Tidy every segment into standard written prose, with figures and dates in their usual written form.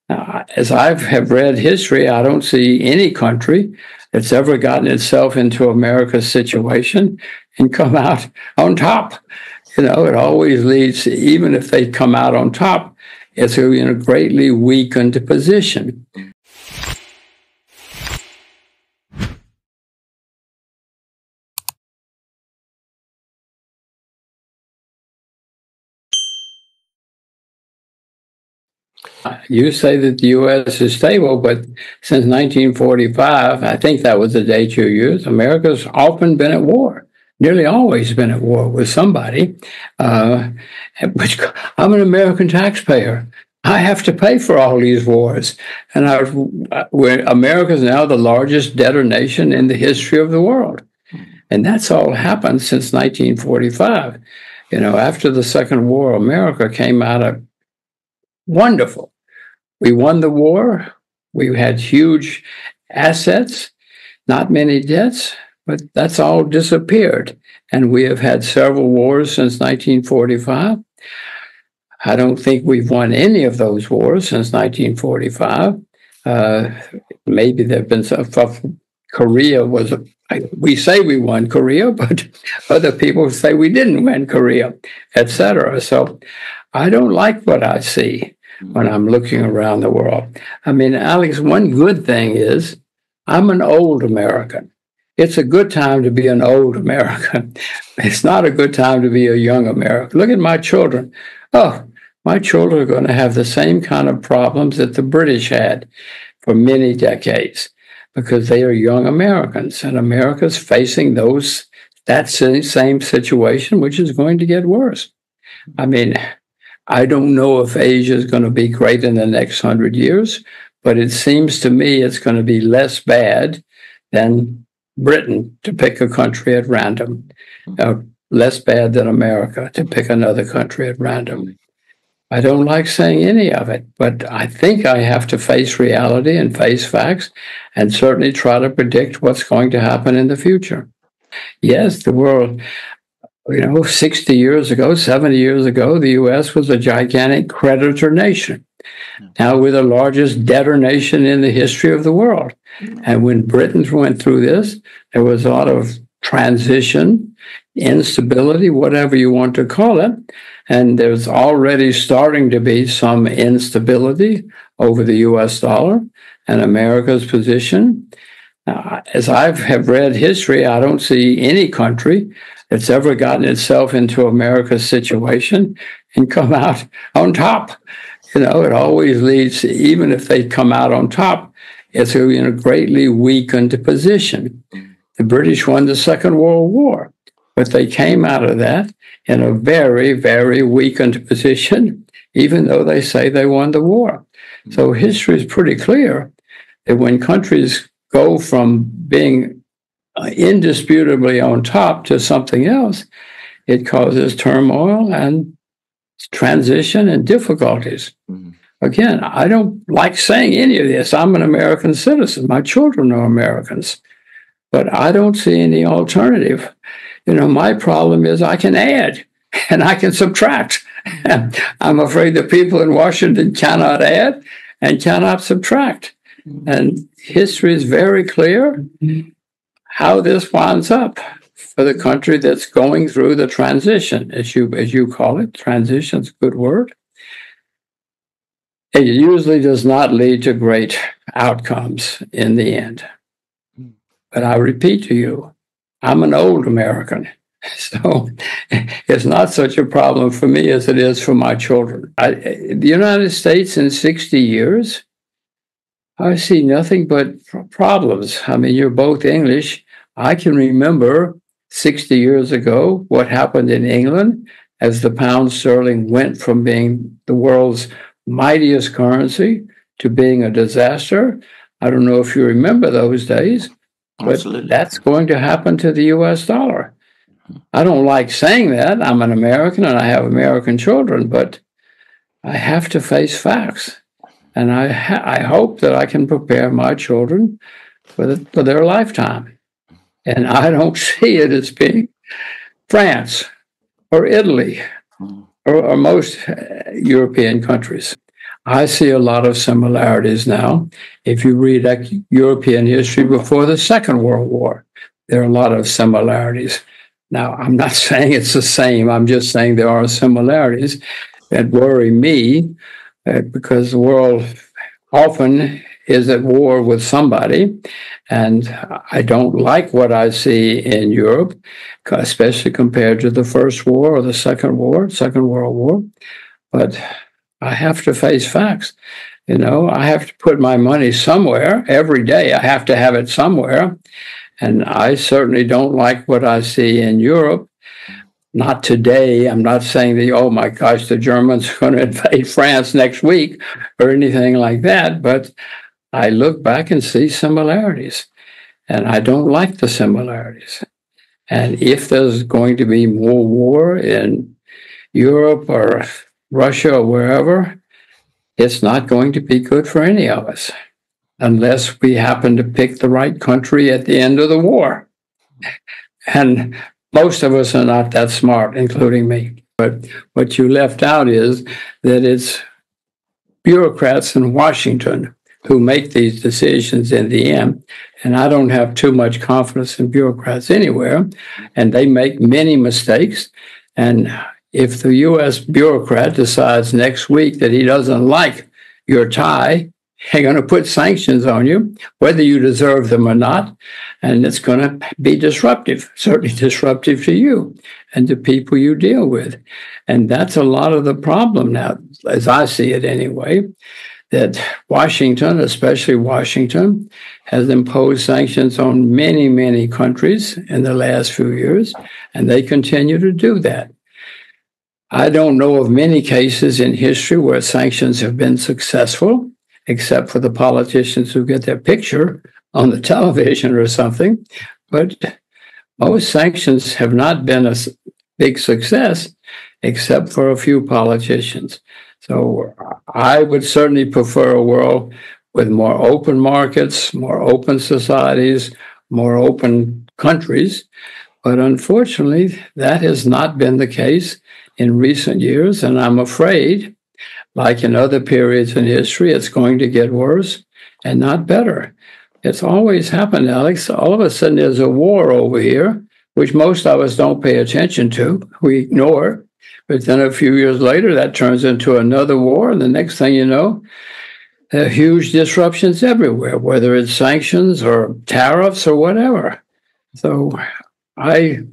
As I have read history, I don't see any country that's ever gotten itself into America's situation and come out on top. It always leads, even if they come out on top, it's in a greatly weakened position. You say that the U.S. is stable, but since 1945, I think that was the date you used, America's often been at war, nearly always been at war with somebody. Which I'm an American taxpayer. I have to pay for all these wars. And America is now the largest debtor nation in the history of the world. And that's all happened since 1945. After the Second War, America came out of wonderful. We won the war. We had huge assets, not many debts, but that's all disappeared. And we have had several wars since 1945. I don't think we've won any of those wars since 1945. Maybe there have been some. Korea was, we say we won Korea, but other people say we didn't win Korea, etc. So I don't like what I see when I'm looking around the world. I mean, Alex, one good thing is I'm an old American. It's a good time to be an old American. It's not a good time to be a young American. Look at my children. Oh, my children are going to have the same kind of problems that the British had for many decades because they are young Americans, and America's facing that same situation, which is going to get worse. I mean, I don't know if Asia is going to be great in the next 100 years, but it seems to me it's going to be less bad than Britain, to pick a country at random, less bad than America, to pick another country at random. I don't like saying any of it, but I think I have to face reality and face facts and certainly try to predict what's going to happen in the future. Yes, the world, 60 years ago, 70 years ago, the U.S. was a gigantic creditor nation. Now we're the largest debtor nation in the history of the world. And when Britain went through this, there was a lot of transition, instability, whatever you want to call it. And there's already starting to be some instability over the U.S. dollar and America's position. As I have read history, I don't see any country that's ever gotten itself into America's situation and come out on top. It always leads, even if they come out on top, it's in a greatly weakened position. The British won the Second World War, but they came out of that in a very, very weakened position, even though they say they won the war. So history is pretty clear that when countries go from being indisputably on top to something else, it causes turmoil and transition and difficulties. Again, I don't like saying any of this. I'm an American citizen. My children are Americans, but I don't see any alternative. My problem is I can add and I can subtract. I'm afraid the people in Washington cannot add and cannot subtract. And history is very clear how this winds up for the country that's going through the transition, as you call it. Transition's a good word. It usually does not lead to great outcomes in the end. But I repeat to you, I'm an old American, so it's not such a problem for me as it is for my children. The United States in 60 years, I see nothing but problems. I mean, you're both English. I can remember 60 years ago what happened in England as the pound sterling went from being the world's mightiest currency to being a disaster. I don't know if you remember those days, but Absolutely. That's going to happen to the U.S. dollar. I don't like saying that. I'm an American and I have American children, but I have to face facts. And I hope that I can prepare my children for their lifetime. And I don't see it as being France or Italy or most European countries. I see a lot of similarities now. If you read European history before the Second World War, there are a lot of similarities. Now, I'm not saying it's the same. I'm just saying there are similarities that worry me because the world often is at war with somebody. And I don't like what I see in Europe, especially compared to the First War or the Second World War. But I have to face facts. You know, I have to put my money somewhere every day. I have to have it somewhere. And I certainly don't like what I see in Europe. Not today. I'm not saying that, oh my gosh, the Germans are going to invade France next week or anything like that. But I look back and see similarities. And I don't like the similarities. And if there's going to be more war in Europe or Russia or wherever, it's not going to be good for any of us unless we happen to pick the right country at the end of the war. And most of us are not that smart, including me. But what you left out is that it's bureaucrats in Washington who make these decisions in the end. And I don't have too much confidence in bureaucrats anywhere. And they make many mistakes. And if the U.S. bureaucrat decides next week that he doesn't like your tie, they're going to put sanctions on you, whether you deserve them or not. And it's going to be disruptive, certainly disruptive to you and to people you deal with. And that's a lot of the problem now, as I see it anyway, that Washington, especially Washington, has imposed sanctions on many, many countries in the last few years, and they continue to do that. I don't know of many cases in history where sanctions have been successful, except for the politicians who get their picture on the television or something. But most sanctions have not been a big success, except for a few politicians. So I would certainly prefer a world with more open markets, more open societies, more open countries. But unfortunately, that has not been the case in recent years. And I'm afraid, like in other periods in history, it's going to get worse and not better. It's always happened, Alex. All of a sudden, there's a war over here, which most of us don't pay attention to. We ignore. But then a few years later, that turns into another war. And the next thing you know, there are huge disruptions everywhere, whether it's sanctions or tariffs or whatever. So I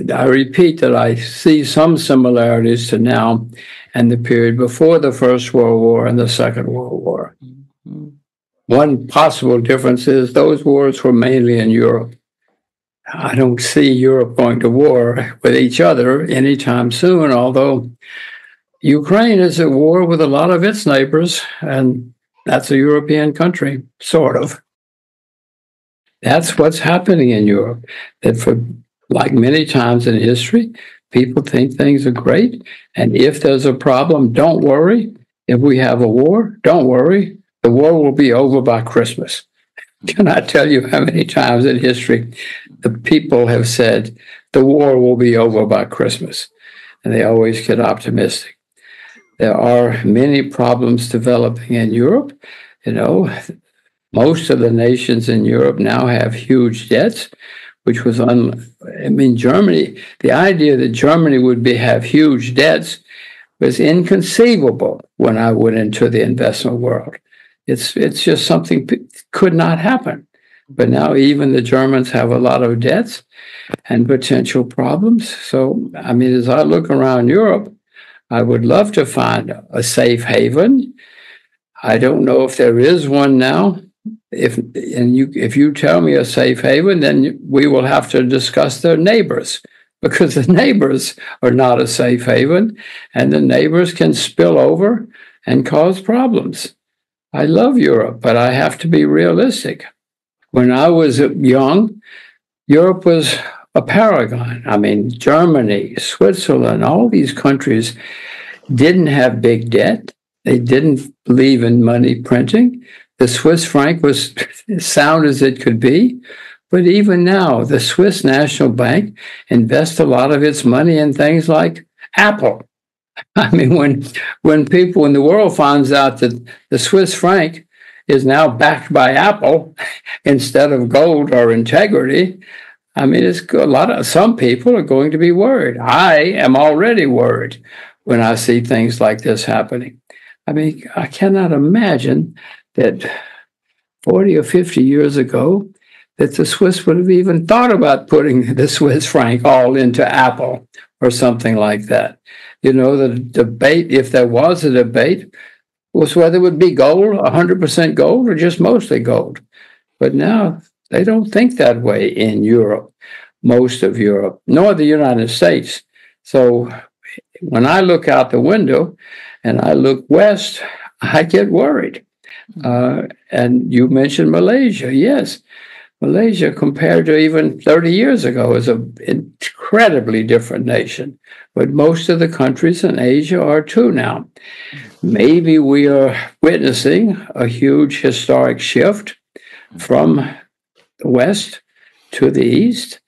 repeat that I see some similarities to now and the period before the First World War and the Second World War. Mm-hmm. One possible difference is those wars were mainly in Europe. I don't see Europe going to war with each other anytime soon, although Ukraine is at war with a lot of its neighbors, and that's a European country, sort of. That's what's happening in Europe, that for like many times in history, people think things are great. And if there's a problem, don't worry. If we have a war, don't worry. The war will be over by Christmas. Can I tell you how many times in history the people have said the war will be over by Christmas? And they always get optimistic. There are many problems developing in Europe. You know, most of the nations in Europe now have huge debts, which was Germany, the idea that Germany would have huge debts was inconceivable when I went into the investment world. It's just something could not happen. But now even the Germans have a lot of debts and potential problems. So, I mean, as I look around Europe, I would love to find a safe haven. I don't know if there is one now. If you tell me a safe haven, then we will have to discuss their neighbors, because the neighbors are not a safe haven, and the neighbors can spill over and cause problems. I love Europe, but I have to be realistic. When I was young, Europe was a paragon. I mean, Germany, Switzerland, all these countries didn't have big debt. They didn't believe in money printing. The Swiss franc was as sound as it could be. But even now, the Swiss National Bank invests a lot of its money in things like Apple. I mean, when people in the world finds out that the Swiss franc is now backed by Apple instead of gold or integrity, I mean, it's a lot of some people are going to be worried. I am already worried when I see things like this happening. I mean, I cannot imagine that 40 or 50 years ago that the Swiss would have even thought about putting the Swiss franc all into Apple or something like that. You know, the debate, if there was a debate, was whether it would be gold, 100% gold, or just mostly gold. But now they don't think that way in Europe, most of Europe, nor the United States. So when I look out the window and I look west, I get worried. And you mentioned Malaysia. Yes, Malaysia, compared to even 30 years ago, is an incredibly different nation. But most of the countries in Asia are too now. Maybe we are witnessing a huge historic shift from the West to the East.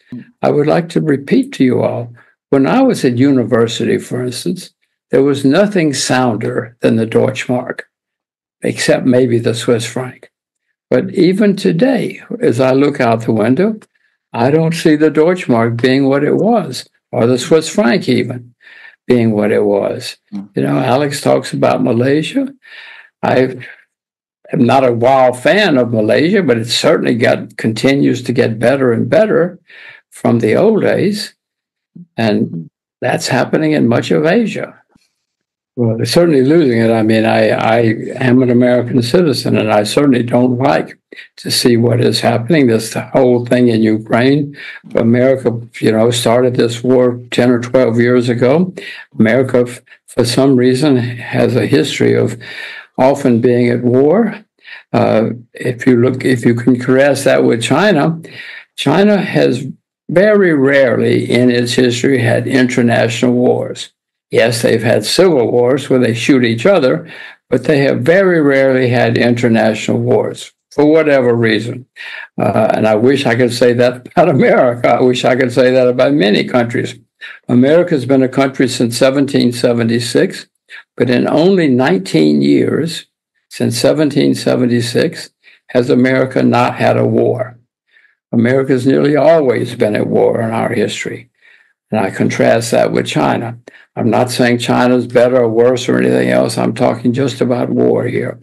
I would like to repeat to you all, when I was at university, for instance, there was nothing sounder than the Deutschmark, except maybe the Swiss franc. But even today, as I look out the window, I don't see the Deutschmark being what it was, or the Swiss franc even being what it was. You know, Alex talks about Malaysia. I am not a wild fan of Malaysia, but it certainly continues to get better and better from the old days. And that's happening in much of Asia. Well, they're certainly losing it. I mean, I am an American citizen, and I certainly don't like to see what is happening. This whole thing in Ukraine. America, you know, started this war 10 or 12 years ago. America, for some reason, has a history of often being at war. If you can contrast that with China, China has very rarely in its history had international wars. Yes, they've had civil wars where they shoot each other, but they have very rarely had international wars for whatever reason. And I wish I could say that about America. I wish I could say that about many countries. America's been a country since 1776, but in only 19 years, since 1776, has America not had a war. America's nearly always been at war in our history. And I contrast that with China. I'm not saying China's better or worse or anything else. I'm talking just about war here.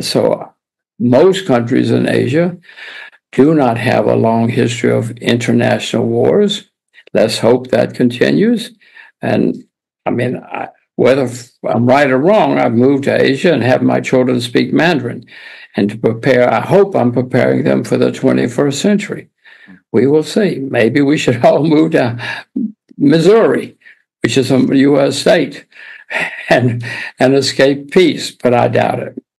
So most countries in Asia do not have a long history of international wars. Let's hope that continues. And I mean, whether I'm right or wrong, I've moved to Asia and have my children speak Mandarin. And to prepare, I hope I'm preparing them for the 21st century. We will see. Maybe we should all move to Missouri, which is a U.S. state, and escape peace, but I doubt it.